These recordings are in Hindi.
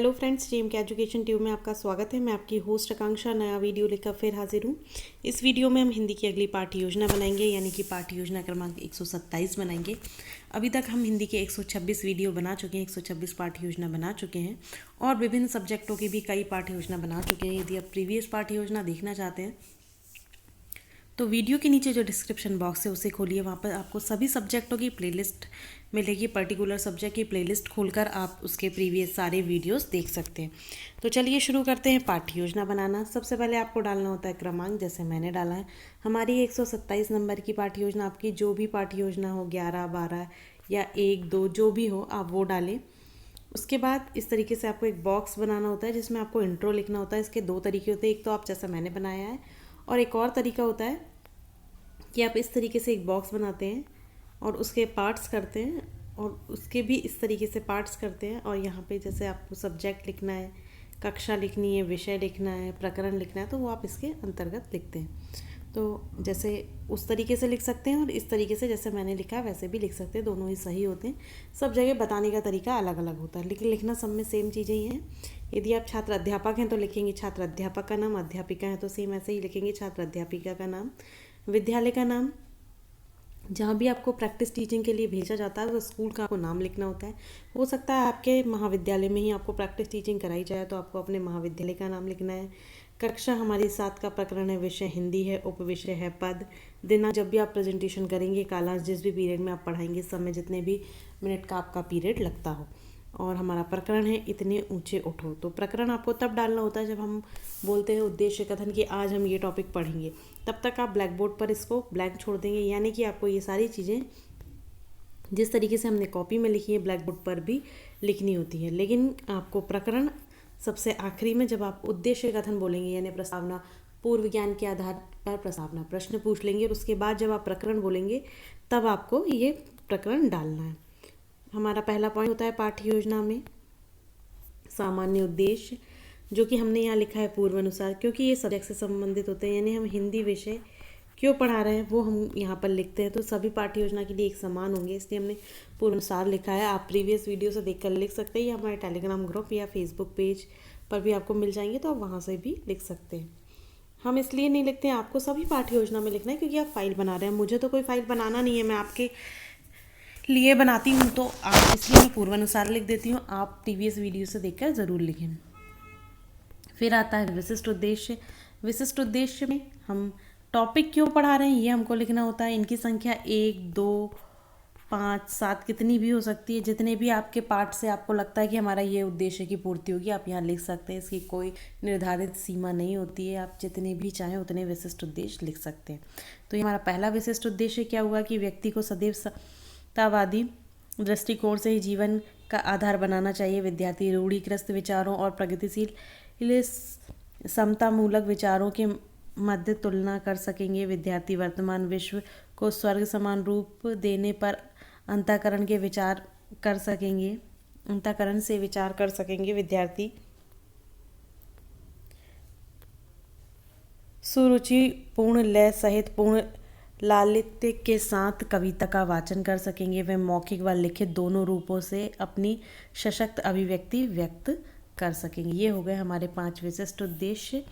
हेलो फ्रेंड्स, जीएम के एजुकेशन ट्यूब में आपका स्वागत है। मैं आपकी होस्ट आकांक्षा नया वीडियो लेकर फिर हाजिर हूँ। इस वीडियो में हम हिंदी की अगली पाठ्य योजना बनाएंगे, यानी कि पाठ्य योजना क्रमांक 127 बनाएंगे। अभी तक हम हिंदी के 126 वीडियो बना चुके हैं, 126 पाठ्य योजना बना चुके हैं और विभिन्न सब्जेक्टों की भी कई पाठ्य योजना बना चुके हैं। यदि आप प्रीवियस पाठ्य योजना देखना चाहते हैं तो वीडियो के नीचे जो डिस्क्रिप्शन बॉक्स है उसे खोलिए। वहाँ पर आपको सभी सब्जेक्टों की प्लेलिस्ट मिलेगी। पर्टिकुलर सब्जेक्ट की प्लेलिस्ट खोलकर आप उसके प्रीवियस सारे वीडियोस देख सकते हैं। तो चलिए शुरू करते हैं पाठ्य योजना बनाना। सबसे पहले आपको डालना होता है क्रमांक, जैसे मैंने डाला है। हमारी 127 नंबर की पाठ्य योजना, आपकी जो भी पाठ्य योजना हो 11, 12 या 1, 2 जो भी हो आप वो डालें। उसके बाद इस तरीके से आपको एक बॉक्स बनाना होता है जिसमें आपको इंट्रो लिखना होता है। इसके दो तरीके होते हैं, एक तो आप जैसा मैंने बनाया है और एक और तरीका होता है कि आप इस तरीके से एक बॉक्स बनाते हैं और उसके पार्ट्स करते हैं और उसके भी इस तरीके से पार्ट्स करते हैं। और यहाँ पे जैसे आपको सब्जेक्ट लिखना है, कक्षा लिखनी है, विषय लिखना है, प्रकरण लिखना है, तो वो आप इसके अंतर्गत लिखते हैं। तो जैसे उस तरीके से लिख सकते हैं और इस तरीके से जैसे मैंने लिखा है वैसे भी लिख सकते हैं, दोनों ही सही होते हैं। सब जगह बताने का तरीका अलग अलग होता है, लेकिन लिखना सब में सेम चीज़ें ही हैं। यदि आप छात्र अध्यापक हैं तो लिखेंगे छात्र अध्यापक का नाम, अध्यापिका हैं तो सेम ऐसे ही लिखेंगे छात्र अध्यापिका का नाम, विद्यालय का नाम। जहाँ भी आपको प्रैक्टिस टीचिंग के लिए भेजा जाता है तो स्कूल का आपको नाम लिखना होता है। हो सकता है आपके महाविद्यालय में ही आपको प्रैक्टिस टीचिंग कराई जाए तो आपको अपने महाविद्यालय का नाम लिखना है। कक्षा हमारी 7 का प्रकरण है, विषय हिंदी है, उपविषय है पद, दिनांक जब भी आप प्रेजेंटेशन करेंगे, कालांश जिस भी पीरियड में आप पढ़ाएंगे, समय जितने भी मिनट का आपका पीरियड लगता हो। और हमारा प्रकरण है इतने ऊंचे उठो। तो प्रकरण आपको तब डालना होता है जब हम बोलते हैं उद्देश्य कथन कि आज हम ये टॉपिक पढ़ेंगे, तब तक आप ब्लैक बोर्ड पर इसको ब्लैंक छोड़ देंगे। यानी कि आपको ये सारी चीज़ें जिस तरीके से हमने कॉपी में लिखी है ब्लैक बोर्ड पर भी लिखनी होती है। लेकिन आपको प्रकरण सबसे आखिरी में जब आप उद्देश्य कथन बोलेंगे, यानी प्रस्तावना, पूर्व ज्ञान के आधार पर प्रस्तावना प्रश्न पूछ लेंगे और उसके बाद जब आप प्रकरण बोलेंगे तब आपको ये प्रकरण डालना है। हमारा पहला पॉइंट होता है पाठ्य योजना में सामान्य उद्देश्य, जो कि हमने यहाँ लिखा है पूर्व अनुसार, क्योंकि ये सब्जेक्ट से संबंधित होते हैं। यानी हम हिंदी विषय क्यों पढ़ा रहे हैं वो हम यहाँ पर लिखते हैं। तो सभी पाठ्य योजना के लिए एक समान होंगे, इसलिए हमने पूर्व अनुसार लिखा है। आप प्रीवियस वीडियो से देखकर लिख सकते हैं या हमारे टेलीग्राम ग्रुप या फेसबुक पेज पर भी आपको मिल जाएंगे, तो आप वहाँ से भी लिख सकते हैं। हम इसलिए नहीं लिखते हैं, आपको सभी पाठ्य योजना में लिखना है क्योंकि आप फाइल बना रहे हैं। मुझे तो कोई फाइल बनाना नहीं है, मैं आपके लिए बनाती हूँ, तो आप इसलिए मैं पूर्वानुसार लिख देती हूँ। आप प्रीवियस वीडियो से देखकर ज़रूर लिखें। फिर आता है विशिष्ट उद्देश्य। विशिष्ट उद्देश्य में हम टॉपिक क्यों पढ़ा रहे हैं ये हमको लिखना होता है। इनकी संख्या 1, 2, 5, 7 कितनी भी हो सकती है। जितने भी आपके पार्ट से आपको लगता है कि हमारा ये उद्देश्य की पूर्ति होगी, आप यहाँ लिख सकते हैं। इसकी कोई निर्धारित सीमा नहीं होती है, आप जितने भी चाहें उतने विशिष्ट उद्देश्य लिख सकते हैं। तो ये हमारा पहला विशिष्ट उद्देश्य क्या हुआ कि व्यक्ति को सदैव तावादी दृष्टिकोण से ही जीवन का आधार बनाना चाहिए। विद्यार्थी रूढ़िग्रस्त विचारों और प्रगतिशील समतामूलक विचारों के मध्य तुलना कर सकेंगे। विद्यार्थी वर्तमान विश्व को स्वर्ग समान रूप देने पर अंतःकरण के विचार कर सकेंगे, अंतःकरण से विचार कर सकेंगे। विद्यार्थी सुरुचिपूर्ण लय सहित पूर्ण लालित्य के साथ कविता का वाचन कर सकेंगे। वे मौखिक व लिखित दोनों रूपों से अपनी सशक्त अभिव्यक्ति व्यक्त कर सकेंगे। ये हो गए हमारे 5 विशिष्ट उद्देश्य।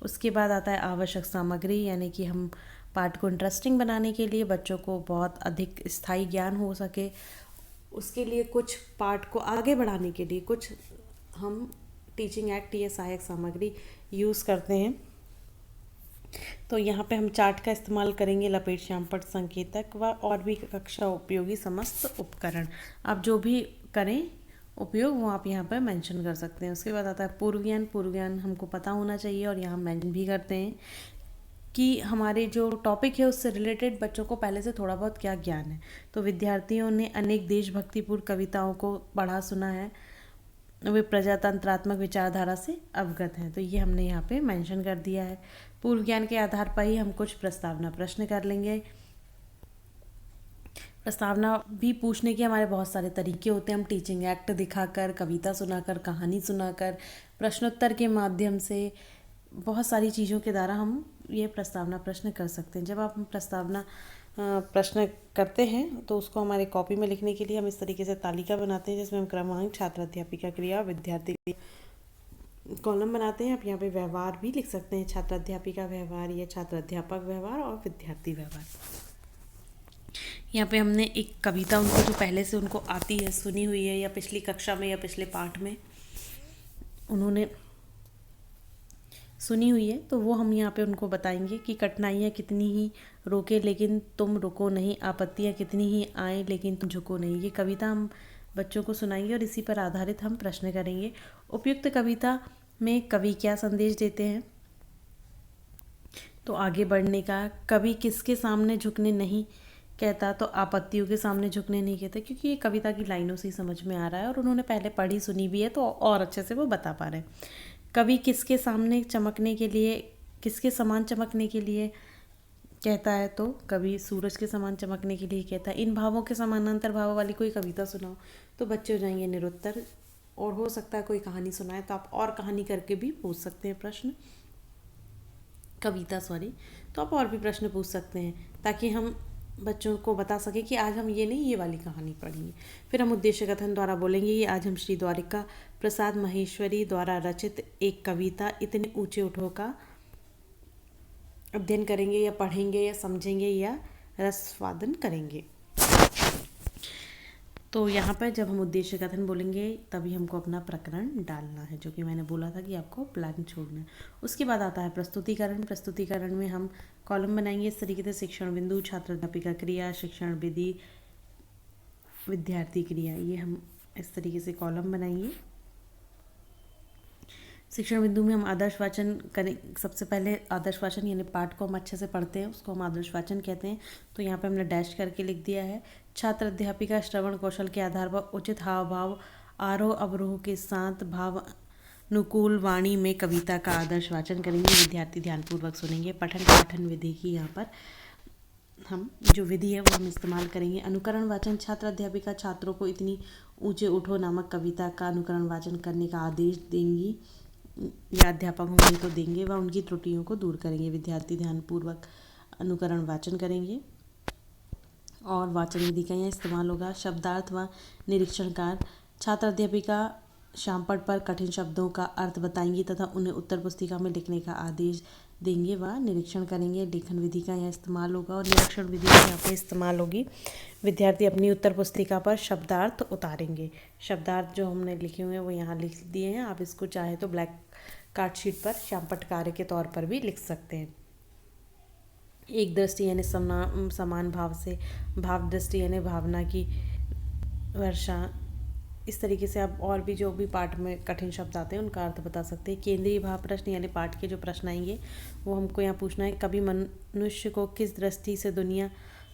उसके बाद आता है आवश्यक सामग्री, यानी कि हम पाठ को इंटरेस्टिंग बनाने के लिए, बच्चों को बहुत अधिक स्थायी ज्ञान हो सके, उसके लिए कुछ पाठ को आगे बढ़ाने के लिए कुछ हम टीचिंग एक्ट या सहायक सामग्री यूज़ करते हैं। तो यहाँ पे हम चार्ट का इस्तेमाल करेंगे, लपेट श्यामपट्ट संकेतक व और भी कक्षा उपयोगी समस्त उपकरण। आप जो भी करें उपयोग वो आप यहाँ पर मेंशन कर सकते हैं। उसके बाद आता है पूर्व ज्ञान। पूर्व ज्ञान हमको पता होना चाहिए और यहाँ मेंशन भी करते हैं कि हमारे जो टॉपिक है उससे रिलेटेड बच्चों को पहले से थोड़ा बहुत क्या ज्ञान है। तो विद्यार्थियों ने अनेक देशभक्तिपूर्ण कविताओं को पढ़ा सुना है, वे प्रजातंत्रात्मक विचारधारा से अवगत हैं। तो ये हमने यहाँ पे मेंशन कर दिया है। पूर्व ज्ञान के आधार पर ही हम कुछ प्रस्तावना प्रश्न कर लेंगे। प्रस्तावना भी पूछने के हमारे बहुत सारे तरीके होते हैं। हम टीचिंग एक्ट दिखाकर, कविता सुनाकर, कहानी सुनाकर, प्रश्नोत्तर के माध्यम से, बहुत सारी चीज़ों के द्वारा हम ये प्रस्तावना प्रश्न कर सकते हैं। जब आप प्रस्तावना प्रश्न करते हैं तो उसको हमारे कॉपी में लिखने के लिए हम इस तरीके से तालिका बनाते हैं, जिसमें हम क्रमांक, छात्र अध्यापिका क्रिया, विद्यार्थी कॉलम बनाते हैं। आप यहाँ पे व्यवहार भी लिख सकते हैं, छात्र अध्यापिका व्यवहार या छात्र अध्यापक व्यवहार और विद्यार्थी व्यवहार। यहाँ पे हमने एक कविता उनको जो पहले से उनको आती है, सुनी हुई है, या पिछली कक्षा में या पिछले पाठ में उन्होंने सुनी हुई है, तो वो हम यहाँ पे उनको बताएंगे कि कठिनाइयाँ कितनी ही रोके लेकिन तुम रुको नहीं, आपत्तियाँ कितनी ही आए लेकिन तुम झुको नहीं। ये कविता हम बच्चों को सुनाएंगे और इसी पर आधारित हम प्रश्न करेंगे। उपयुक्त कविता में कवि क्या संदेश देते हैं? तो आगे बढ़ने का। कवि किसके सामने झुकने नहीं कहता? तो आपत्तियों के सामने झुकने नहीं कहता, क्योंकि ये कविता की लाइनों से ही समझ में आ रहा है और उन्होंने पहले पढ़ी सुनी भी है, तो और अच्छे से वो बता पा रहे हैं। कवि किसके सामने चमकने के लिए, किसके समान चमकने के लिए कहता है? तो कवि सूरज के समान चमकने के लिए कहता है। इन भावों के समानांतर भावों वाली कोई कविता सुनाओ, तो बच्चे हो जाएंगे निरुत्तर। और हो सकता है कोई कहानी सुनाए, तो आप और कहानी करके भी पूछ सकते हैं प्रश्न, कविता सॉरी। तो आप और भी प्रश्न पूछ सकते हैं, ताकि हम बच्चों को बता सकें कि आज हम ये नहीं, ये वाली कहानी पढ़ेंगे। फिर हम उद्देश्य कथन द्वारा बोलेंगे, ये आज हम श्री द्वारिका प्रसाद महेश्वरी द्वारा रचित एक कविता इतने ऊंचे उठो का अध्ययन करेंगे या पढ़ेंगे या समझेंगे या रसवादन करेंगे। तो यहाँ पर जब हम उद्देश्य कथन बोलेंगे तभी हमको अपना प्रकरण डालना है, जो कि मैंने बोला था कि आपको प्लान छोड़ना है। उसके बाद आता है प्रस्तुतिकरण। प्रस्तुतिकरण में हम कॉलम बनाएंगे इस तरीके से: शिक्षण बिंदु, छात्र अध्यापिका क्रिया, शिक्षण विधि, विद्यार्थी क्रिया। ये हम इस तरीके से कॉलम बनाएंगे। शिक्षण बिंदु में हम आदर्श वाचन करें। सबसे पहले आदर्श वाचन यानी पाठ को हम अच्छे से पढ़ते हैं, उसको हम आदर्श वाचन कहते हैं। तो यहाँ पे हमने डैश करके लिख दिया है। छात्र अध्यापिका श्रवण कौशल के आधार पर उचित हाव भाव, आरोह अवरोह के साथ भावानुकूल वाणी में कविता का आदर्श वाचन करेंगे। विद्यार्थी ध्यानपूर्वक सुनेंगे। पठन पाठन विधि की यहाँ पर हम जो विधि है वो हम इस्तेमाल करेंगे। अनुकरण वाचन, छात्र अध्यापिका छात्रों को इतनी ऊंचे उठो नामक कविता का अनुकरण वाचन करने का आदेश देंगी या अध्यापक होंगे तो देंगे, व उनकी त्रुटियों को दूर करेंगे। विद्यार्थी ध्यानपूर्वक अनुकरण वाचन करेंगे। और वाचन विधि का यहाँ इस्तेमाल होगा शब्दार्थ व निरीक्षणकार। छात्र अध्यापिका शामपट पर कठिन शब्दों का अर्थ बताएंगी तथा उन्हें उत्तर पुस्तिका में लिखने का आदेश देंगे व निरीक्षण करेंगे। लेखन विधि का यहाँ इस्तेमाल होगा और निरीक्षण विधि का यहाँ पे इस्तेमाल होगी। विद्यार्थी अपनी उत्तर पुस्तिका पर शब्दार्थ उतारेंगे। शब्दार्थ जो हमने लिखे हुए हैं वो यहाँ लिख दिए हैं। आप इसको चाहे तो ब्लैक कार्ड शीट पर शामपट कार्य के तौर पर भी लिख सकते हैं। एक दृष्टि यानी समान भाव से, भाव दृष्टि यानी भावना की वर्षा। इस तरीके से आप और भी जो भी पाठ में कठिन शब्द आते हैं उनका अर्थ बता सकते हैं। केंद्रीय भाव प्रश्न यानी पाठ के जो प्रश्न आएंगे वो हमको यहाँ पूछना है। कभी मनुष्य को किस दृष्टि से दुनिया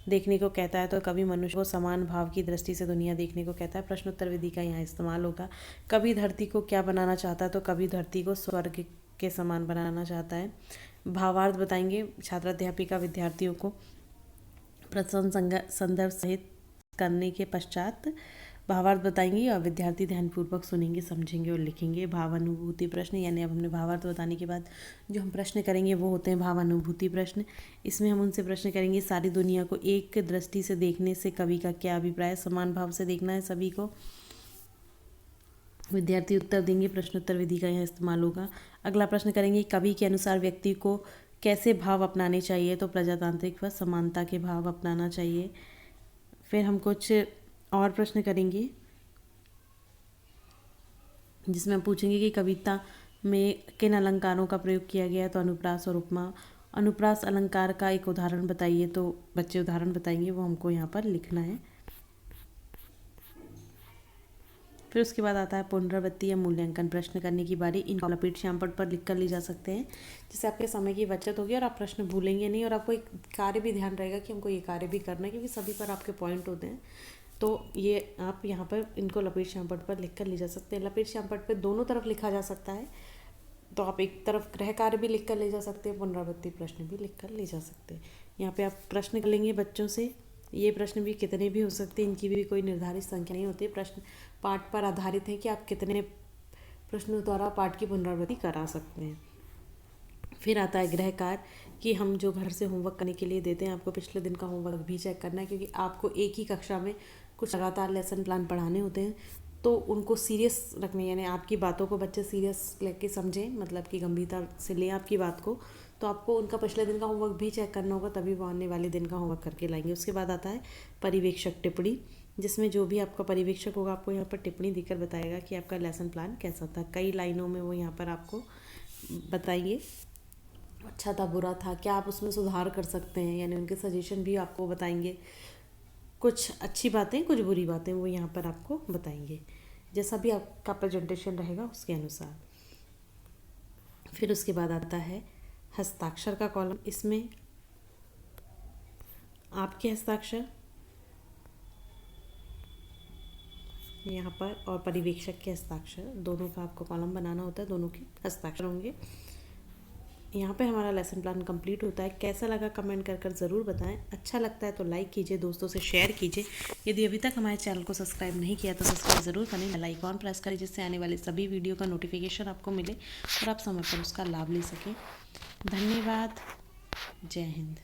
देखने को कहता है? तो कभी मनुष्य को समान भाव की दृष्टि से दुनिया देखने को कहता है। प्रश्नोत्तर विधि का यहाँ इस्तेमाल होगा। कभी धरती को क्या बनाना चाहता है? तो कभी धरती को स्वर्ग के समान बनाना चाहता है। भावार्थ बताएंगे छात्र अध्यापिका विद्यार्थियों को प्रसन्न संदर्भ सहित करने के पश्चात भावार्थ बताएंगे और विद्यार्थी ध्यानपूर्वक सुनेंगे, समझेंगे और लिखेंगे। भावानुभूति प्रश्न यानी अब हमने भावार्थ बताने के बाद जो हम प्रश्न करेंगे वो होते हैं भावानुभूति प्रश्न। इसमें हम उनसे प्रश्न करेंगे, सारी दुनिया को एक दृष्टि से देखने से कवि का क्या अभिप्राय? समान भाव से देखना है सभी को। विद्यार्थी उत्तर देंगे। प्रश्नोत्तर विधि का यहाँ इस्तेमाल होगा। अगला प्रश्न करेंगे, कवि के अनुसार व्यक्ति को कैसे भाव अपनाने चाहिए? तो प्रजातांत्रिक व समानता के भाव अपनाना चाहिए। फिर हम कुछ और प्रश्न करेंगे जिसमें हम पूछेंगे कि कविता में किन अलंकारों का प्रयोग किया गया है? तो अनुप्रास और उपमा। अनुप्रास अलंकार का एक उदाहरण बताइए। तो बच्चे उदाहरण बताएंगे, वो हमको यहाँ पर लिखना है। फिर उसके बाद आता है पुनरावृत्ति या मूल्यांकन। प्रश्न करने की बारी। इनको लपेट श्यामपट पर लिख कर ले जा सकते हैं, जिससे आपके समय की बचत होगी और आप प्रश्न भूलेंगे नहीं और आपको एक कार्य भी ध्यान रहेगा कि हमको ये कार्य भी करना है, क्योंकि सभी पर आपके पॉइंट होते हैं। तो ये आप यहाँ पर इनको लपेट श्यामपट पर लिख कर ले जा सकते हैं। लपेट श्यामपट पर दोनों तरफ लिखा जा सकता है, तो आप एक तरफ गृह कार्य भी लिख कर ले जा सकते हैं, पुनरावृत्ति प्रश्न भी लिख कर ले जा सकते हैं। यहाँ पे आप प्रश्न कर लेंगे बच्चों से। ये प्रश्न भी कितने भी हो सकते हैं, इनकी भी कोई निर्धारित संख्या नहीं होती। प्रश्न पाठ पर आधारित है कि आप कितने प्रश्नों द्वारा पाठ की पुनरावृत्ति करा सकते हैं। फिर आता है गृह कार्य कि हम जो घर से होमवर्क करने के लिए देते हैं, आपको पिछले दिन का होमवर्क भी चेक करना है, क्योंकि आपको एक ही कक्षा में कुछ लगातार लेसन प्लान पढ़ाने होते हैं, तो उनको सीरियस रखने, यानी आपकी बातों को बच्चे सीरियस लेके समझें, मतलब कि गंभीरता से लें आपकी बात को, तो आपको उनका पिछले दिन का होमवर्क भी चेक करना होगा, तभी वो आने वाले दिन का होमवर्क करके लाएंगे। उसके बाद आता है पर्यवेक्षक टिप्पणी, जिसमें जो भी आपका पर्यवेक्षक होगा आपको यहाँ पर टिप्पणी देकर बताएगा कि आपका लेसन प्लान कैसा था। कई लाइनों में वो यहाँ पर आपको बताइए अच्छा था, बुरा था, क्या आप उसमें सुधार कर सकते हैं, यानी उनके सजेशन भी आपको बताएंगे। कुछ अच्छी बातें, कुछ बुरी बातें वो यहाँ पर आपको बताएंगे, जैसा भी आपका प्रेजेंटेशन रहेगा उसके अनुसार। फिर उसके बाद आता है हस्ताक्षर का कॉलम। इसमें आपके हस्ताक्षर यहाँ पर और पर्यवेक्षक के हस्ताक्षर, दोनों का आपको कॉलम बनाना होता है, दोनों के हस्ताक्षर होंगे। यहाँ पे हमारा लेसन प्लान कंप्लीट होता है। कैसा लगा कमेंट कर ज़रूर बताएं। अच्छा लगता है तो लाइक कीजिए, दोस्तों से शेयर कीजिए। यदि अभी तक हमारे चैनल को सब्सक्राइब नहीं किया तो सब्सक्राइब ज़रूर करें, बेल आइकॉन प्रेस करें, जिससे आने वाले सभी वीडियो का नोटिफिकेशन आपको मिले और आप समय पर उसका लाभ ले सकें। धन्यवाद। जय हिंद।